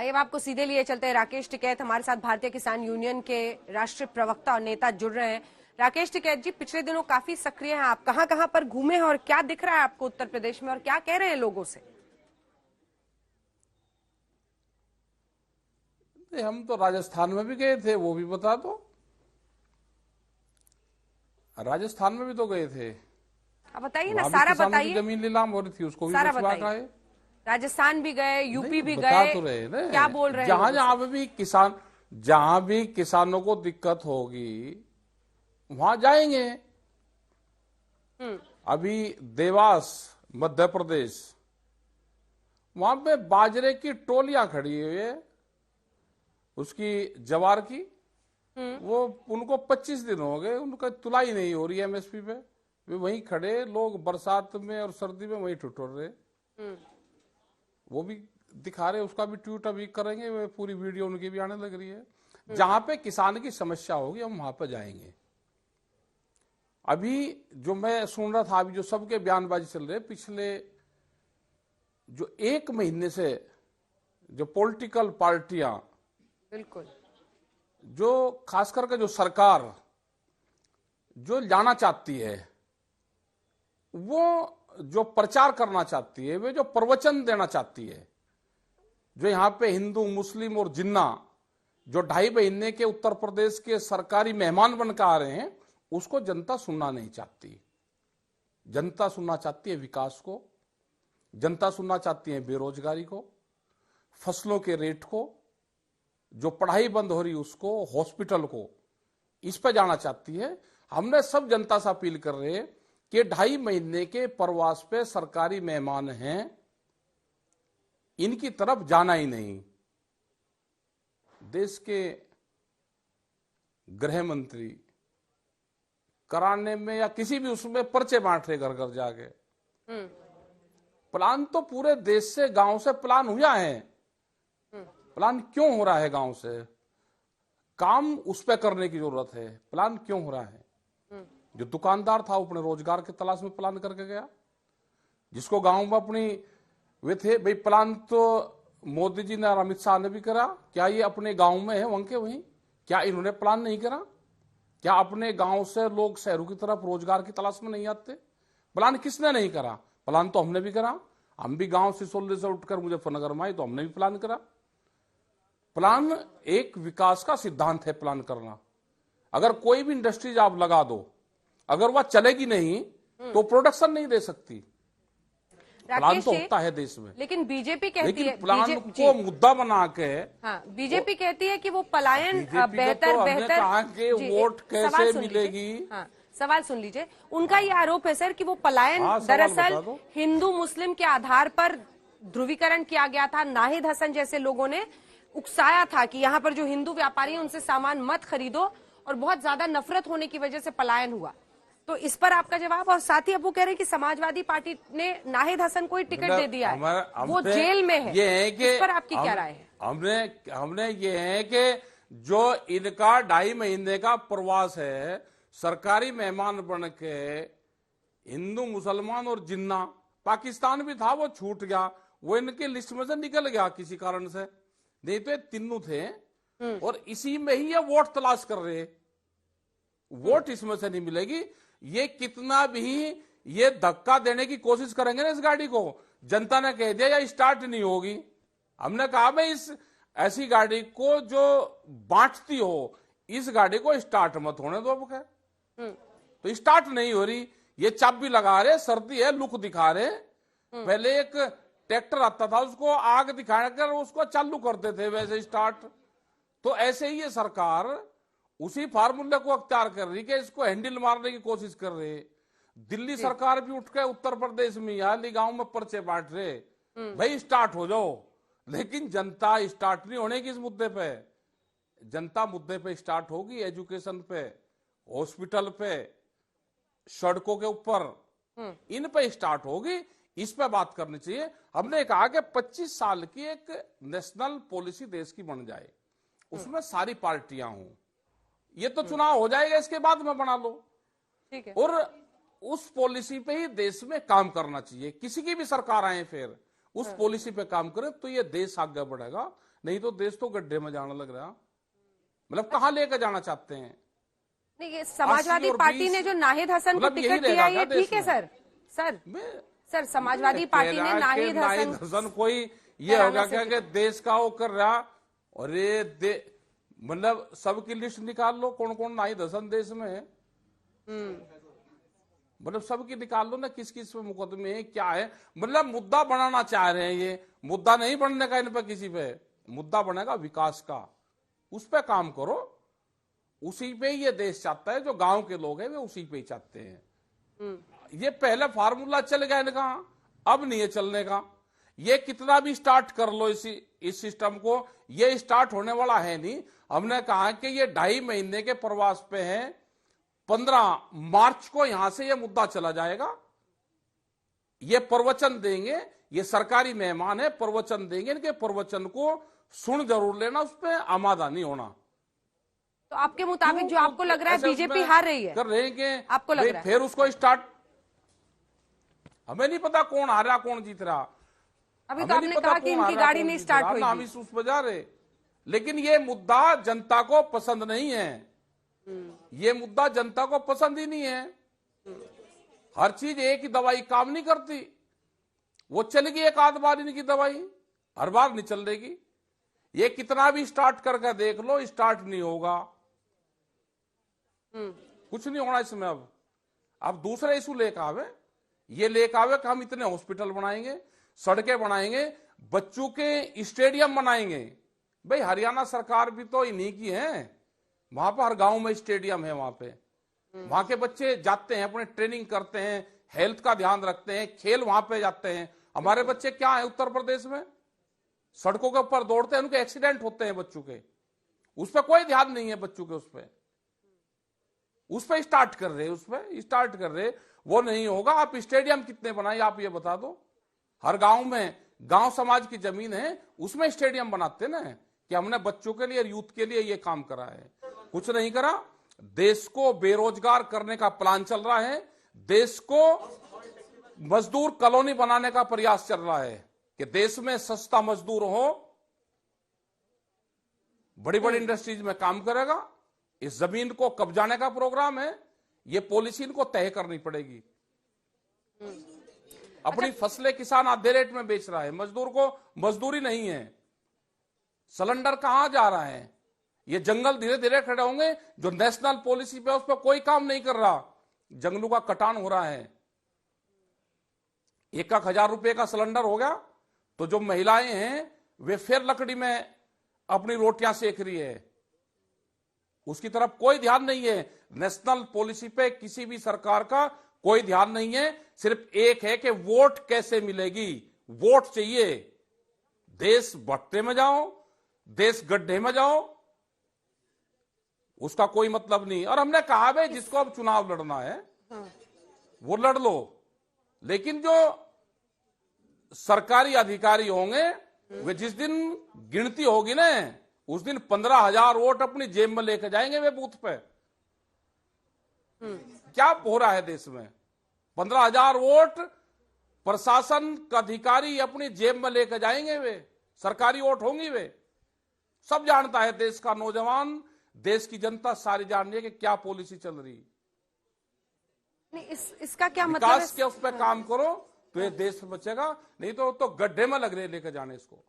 आइए अब आपको सीधे लिए चलते हैं। राकेश टिकैत हमारे साथ भारतीय किसान यूनियन के राष्ट्रीय प्रवक्ता और नेता जुड़ रहे हैं। राकेश टिकैत जी, पिछले दिनों काफी सक्रिय हैं आप, कहां कहां पर घूमे हैं और क्या दिख रहा है आपको उत्तर प्रदेश में और क्या कह रहे हैं लोगों से? हम तो राजस्थान में भी गए थे, वो भी बता दो। राजस्थान में भी तो गए थे। आप बताइए ना, वहां भी सारा किसानों की बताइए। जमीन नीलाम हो रही थी, उसको भी सारा बचवा बताइए। है। राजस्थान भी गए, यूपी भी बता गए, तो रहे ना, क्या बोल रहे हैं जहां लोगों जहां से? पे भी जहां भी किसानों को दिक्कत होगी वहां जाएंगे। अभी देवास मध्य प्रदेश, वहां पे बाजरे की टोलियां खड़ी हुई है, उसकी जवार की। वो उनको 25 दिन हो गए, उनका तुलाई नहीं हो रही है एमएसपी पे। वे वहीं खड़े, लोग बरसात में और सर्दी में वहीं ठिठुर रहे। वो भी दिखा रहे, उसका भी ट्वीट अभी करेंगे, वे पूरी वीडियो उनकी भी आने लग रही है। जहां पे किसान की समस्या होगी हम वहां पर जाएंगे। अभी जो मैं सुन रहा था, अभी जो सबके बयानबाजी चल रहे, पिछले जो 1 महीने से जो पॉलिटिकल पार्टियां, बिल्कुल, जो खास करके जो सरकार जो जाना चाहती है, वो जो प्रचार करना चाहती है, वे जो प्रवचन देना चाहती है, जो यहाँ पे हिंदू मुस्लिम और जिन्ना जो 2.5 महीने के उत्तर प्रदेश के सरकारी मेहमान बनकर आ रहे हैं, उसको जनता सुनना नहीं चाहती। जनता सुनना चाहती है विकास को, जनता सुनना चाहती है बेरोजगारी को, फसलों के रेट को, जो पढ़ाई बंद हो रही उसको, हॉस्पिटल को, इस पर जाना चाहती है। हमने सब जनता से अपील कर रहे हैं कि 2.5 महीने के प्रवास पे सरकारी मेहमान हैं, इनकी तरफ जाना ही नहीं। देश के गृह मंत्री कराने में या किसी भी उसमें पर्चे बांट रहे घर घर जाके। प्लान तो पूरे देश से, गांव से प्लान हुआ है। प्लान क्यों हो रहा है गांव से? काम उस पर करने की जरूरत है। प्लान क्यों हो रहा है? जो दुकानदार था वो अपने रोजगार की तलाश में प्लान करके गया, जिसको गांव में अपनी वे थे भाई। प्लान तो मोदी जी ने और अमित शाह ने भी करा, क्या ये अपने गांव में है वहीं के वहीं? क्या इन्होंने प्लान नहीं करा? क्या अपने गांव से लोग शहरों की तरफ रोजगार की तलाश में नहीं आते? प्लान किसने नहीं करा? प्लान तो हमने भी करा। हम भी गांव सिसोली से उठकर मुजफ्फरनगर में आए तो हमने भी प्लान करा। प्लान एक विकास का सिद्धांत है, प्लान करना। अगर कोई भी इंडस्ट्रीज आप लगा दो, अगर वह चलेगी नहीं तो प्रोडक्शन नहीं दे सकती। प्लान तो होता है देश में, लेकिन बीजेपी कहती लेकिन है, प्लान को मुद्दा बना के, हाँ, बीजेपी कहती है कि वो पलायन बेहतर कहा कि वोट कैसे मिलेगी। हाँ, सवाल सुन लीजिए। उनका ये आरोप है सर कि वो पलायन दरअसल हिंदू मुस्लिम के आधार पर ध्रुवीकरण किया गया था। नाहिद हसन जैसे लोगों ने उकसाया था कि यहाँ पर जो हिंदू व्यापारी हैं उनसे सामान मत खरीदो, और बहुत ज्यादा नफरत होने की वजह से पलायन हुआ। तो इस पर आपका जवाब? और साथ ही अब वो कह रहे हैं कि समाजवादी पार्टी ने नाहिद हसन को ही टिकट दे दिया है, वो जेल में है। ये है कि इस पर आपकी क्या राय है? हमने ये है कि जो इनका 2.5 महीने का प्रवास है, सरकारी मेहमान बन के हिंदू मुसलमान और जिन्ना, पाकिस्तान भी था वो छूट गया, वो इनके लिस्ट में से निकल गया किसी कारण से, नहीं तो ये तीनों थे। और इसी में ही ये वोट तलाश कर रहे। वोट इसमें से नहीं मिलेगी। ये कितना भी ये धक्का देने की कोशिश करेंगे ना इस गाड़ी को, जनता ने कह दिया या स्टार्ट नहीं होगी। हमने कहा भाई इस ऐसी गाड़ी को जो बांटती हो, इस गाड़ी को स्टार्ट मत होने दो। अब तो स्टार्ट नहीं हो रही, ये चाबी लगा रहे, सर्दी है लुक दिखा रहे। पहले एक ट्रैक्टर आता था, उसको आग दिखाकर उसको चालू करते थे, वैसे स्टार्ट। तो ऐसे ही ये सरकार उसी फार्मूले को अख्तियार कर रही कि इसको हैंडल मारने की कोशिश कर रहे। दिल्ली सरकार भी उठ के उत्तर प्रदेश में यहाँ गांव में पर्चे बांट रहे, भाई स्टार्ट हो जाओ। लेकिन जनता स्टार्ट नहीं होने की इस मुद्दे पे। जनता मुद्दे पे स्टार्ट होगी, एजुकेशन पे, हॉस्पिटल पे, सड़कों के ऊपर, इन पे स्टार्ट होगी। इस पे बात करनी चाहिए। हमने कहा कि 25 साल की एक नेशनल पॉलिसी देश की बन जाए, उसमें सारी पार्टियां हों। ये तो चुनाव हो जाएगा, इसके बाद में बना लो। ठीक है। और उस पॉलिसी पे ही देश में काम करना चाहिए। किसी की भी सरकार आए फिर उस पॉलिसी पे काम करे तो ये देश आगे बढ़ेगा, नहीं तो देश तो गड्ढे में जाने लग रहा। मतलब कहां लेकर जाना चाहते हैं? नहीं, ये समाजवादी 80 और पार्टी 20 ने जो नाहिद हसन को मतलब यही टिकट दिया रहेगा ये क्या देश ठीक है में? सर मैं सर समाजवादी पार्टी ने नाहिद हसन कोई ये होगा क्या कि देश का वो कर रहा, और ये मतलब सबकी लिस्ट निकाल लो कौन कौन नाहिद हसन देश में है, मतलब सबकी निकाल लो ना, किस किस पे मुकदमे है, क्या है। मतलब मुद्दा बनाना चाह रहे हैं, ये मुद्दा नहीं बनने का इन पे, किसी पे मुद्दा बनेगा विकास का, उस पे काम करो। उसी पे ये देश चाहता है, जो गांव के लोग हैं वे उसी पे ही चाहते हैं। ये पहले फार्मूला चल गया इनका, अब नहीं है चलने का। ये कितना भी स्टार्ट कर लो इस सिस्टम को, ये स्टार्ट होने वाला है नहीं। हमने कहा कि ये 2.5 महीने के प्रवास पे हैं, 15 मार्च को यहां से ये मुद्दा चला जाएगा। ये प्रवचन देंगे, ये सरकारी मेहमान है, प्रवचन देंगे, इनके प्रवचन को सुन जरूर लेना, उस पर आमादा नहीं होना। तो आपके मुताबिक जो आपको लग रहा है बीजेपी हार रही है, कर रहे हैं कि आपको लग रहा है फिर उसको स्टार्ट, हमें नहीं पता कौन हारा कौन जीत रहा। अभी तो आपने कहा कि इनकी गाड़ी नहीं स्टार्ट हुई, हम इस उस पर जा रहे, लेकिन ये मुद्दा जनता को पसंद नहीं है। ये मुद्दा जनता को पसंद ही नहीं है। हर चीज एक ही दवाई काम नहीं करती, वो चलेगी एक आध बार इनकी दवाई, हर बार नहीं चल देगी। ये कितना भी स्टार्ट करके देख लो, स्टार्ट नहीं होगा, कुछ नहीं होना इसमें। अब दूसरे इशू लेकर आवे, ये लेकर आवे कि हम इतने हॉस्पिटल बनाएंगे, सड़कें बनाएंगे, बच्चों के स्टेडियम बनाएंगे। भाई हरियाणा सरकार भी तो इन्हीं की है, वहां पर हर गांव में स्टेडियम है, वहां पे वहां के बच्चे जाते हैं, अपने ट्रेनिंग करते हैं, हेल्थ का ध्यान रखते हैं, खेल वहां पे जाते हैं। हमारे बच्चे क्या है उत्तर प्रदेश में, सड़कों के ऊपर दौड़ते हैं, उनके एक्सीडेंट होते हैं बच्चों के, उस पर कोई ध्यान नहीं है बच्चों के। उस पर स्टार्ट कर रहे, उस पर स्टार्ट कर रहे, वो नहीं होगा। आप स्टेडियम कितने बनाए आप ये बता दो। हर गांव में, गांव समाज की जमीन है, उसमें स्टेडियम बनाते ना, कि हमने बच्चों के लिए, यूथ के लिए ये काम करा है, कुछ नहीं करा। देश को बेरोजगार करने का प्लान चल रहा है, देश को मजदूर कॉलोनी बनाने का प्रयास चल रहा है, कि देश में सस्ता मजदूर हो, बड़ी बड़ी इंडस्ट्रीज में काम करेगा। इस जमीन को कब्जाने का प्रोग्राम है, ये पॉलिसी इनको तय करनी पड़ेगी। अपनी फसलें किसान आधे रेट में बेच रहा है, मजदूर को मजदूरी नहीं है, सिलेंडर कहां जा रहा है। ये जंगल धीरे धीरे खड़े होंगे, जो नेशनल पॉलिसी पे उस पर कोई काम नहीं कर रहा, जंगलों का कटान हो रहा है। 1,000 रुपए का सिलेंडर हो गया तो जो महिलाएं हैं वे फिर लकड़ी में अपनी रोटियां सेक रही है, उसकी तरफ कोई ध्यान नहीं है। नेशनल पॉलिसी पे किसी भी सरकार का कोई ध्यान नहीं है, सिर्फ एक है कि वोट कैसे मिलेगी, वोट चाहिए। देश भट्टे में जाओ, देश गड्ढे में जाओ, उसका कोई मतलब नहीं। और हमने कहा भाई जिसको अब चुनाव लड़ना है वो लड़ लो, लेकिन जो सरकारी अधिकारी होंगे वे जिस दिन गिनती होगी ना, उस दिन 15,000 वोट अपनी जेब में लेकर जाएंगे वे बूथ पे। क्या हो रहा है देश में, 15,000 वोट प्रशासन का अधिकारी अपनी जेब में लेकर जाएंगे, वे सरकारी वोट होंगी। वे सब जानता है, देश का नौजवान, देश की जनता सारी जान रही है कि क्या पॉलिसी चल रही। नहीं, इसका क्या मतलब है? विकास के उस पर काम करो तो ये देश बचेगा, नहीं तो गड्ढे में लग रहे लेकर जाने इसको।